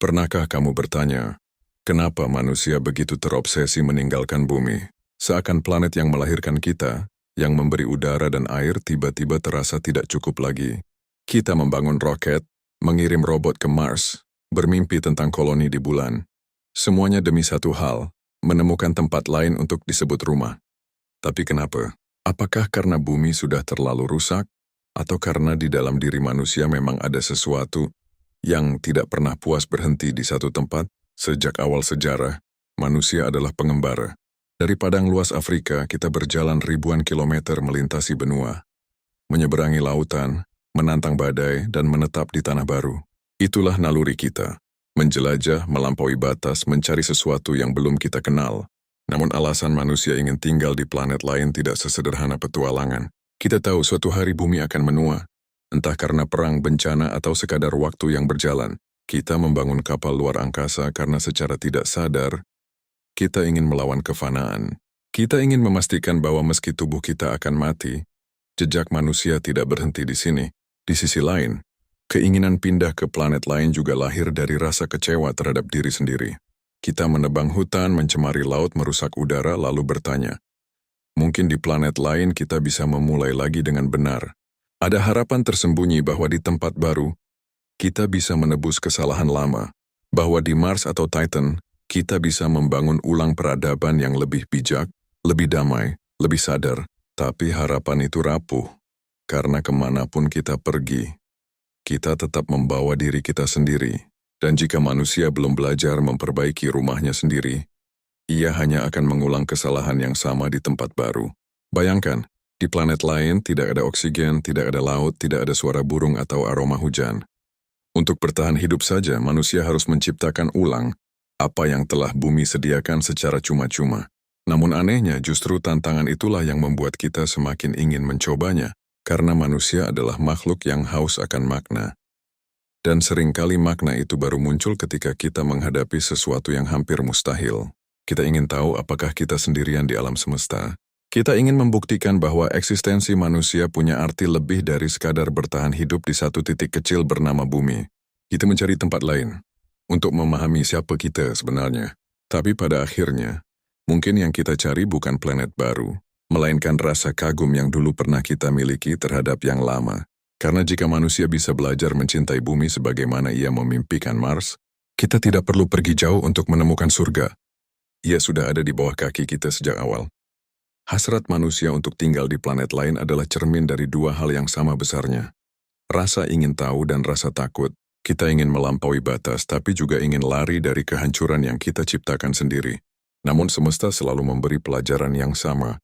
Pernahkah kamu bertanya, kenapa manusia begitu terobsesi meninggalkan bumi? Seakan planet yang melahirkan kita, yang memberi udara dan air tiba-tiba terasa tidak cukup lagi. Kita membangun roket, mengirim robot ke Mars, bermimpi tentang koloni di bulan. Semuanya demi satu hal, menemukan tempat lain untuk disebut rumah. Tapi kenapa? Apakah karena bumi sudah terlalu rusak? Atau karena di dalam diri manusia memang ada sesuatu yang tidak pernah puas berhenti di satu tempat? Sejak awal sejarah, manusia adalah pengembara. Dari padang luas Afrika, kita berjalan ribuan kilometer melintasi benua, menyeberangi lautan, menantang badai, dan menetap di tanah baru. Itulah naluri kita, menjelajah, melampaui batas, mencari sesuatu yang belum kita kenal. Namun alasan manusia ingin tinggal di planet lain tidak sesederhana petualangan. Kita tahu suatu hari bumi akan menua, entah karena perang, bencana, atau sekadar waktu yang berjalan. Kita membangun kapal luar angkasa karena secara tidak sadar, kita ingin melawan kefanaan. Kita ingin memastikan bahwa meski tubuh kita akan mati, jejak manusia tidak berhenti di sini. Di sisi lain, keinginan pindah ke planet lain juga lahir dari rasa kecewa terhadap diri sendiri. Kita menebang hutan, mencemari laut, merusak udara, lalu bertanya, mungkin di planet lain kita bisa memulai lagi dengan benar. Ada harapan tersembunyi bahwa di tempat baru, kita bisa menebus kesalahan lama. Bahwa di Mars atau Titan, kita bisa membangun ulang peradaban yang lebih bijak, lebih damai, lebih sadar. Tapi harapan itu rapuh, karena kemanapun kita pergi, kita tetap membawa diri kita sendiri. Dan jika manusia belum belajar memperbaiki rumahnya sendiri, ia hanya akan mengulang kesalahan yang sama di tempat baru. Bayangkan, di planet lain tidak ada oksigen, tidak ada laut, tidak ada suara burung atau aroma hujan. Untuk bertahan hidup saja, manusia harus menciptakan ulang apa yang telah bumi sediakan secara cuma-cuma. Namun anehnya, justru tantangan itulah yang membuat kita semakin ingin mencobanya, karena manusia adalah makhluk yang haus akan makna. Dan seringkali makna itu baru muncul ketika kita menghadapi sesuatu yang hampir mustahil. Kita ingin tahu apakah kita sendirian di alam semesta. Kita ingin membuktikan bahwa eksistensi manusia punya arti lebih dari sekadar bertahan hidup di satu titik kecil bernama bumi. Kita mencari tempat lain untuk memahami siapa kita sebenarnya. Tapi pada akhirnya, mungkin yang kita cari bukan planet baru, melainkan rasa kagum yang dulu pernah kita miliki terhadap yang lama. Karena jika manusia bisa belajar mencintai bumi sebagaimana ia memimpikan Mars, kita tidak perlu pergi jauh untuk menemukan surga. Ia sudah ada di bawah kaki kita sejak awal. Hasrat manusia untuk tinggal di planet lain adalah cermin dari dua hal yang sama besarnya. Rasa ingin tahu dan rasa takut. Kita ingin melampaui batas, tapi juga ingin lari dari kehancuran yang kita ciptakan sendiri. Namun semesta selalu memberi pelajaran yang sama.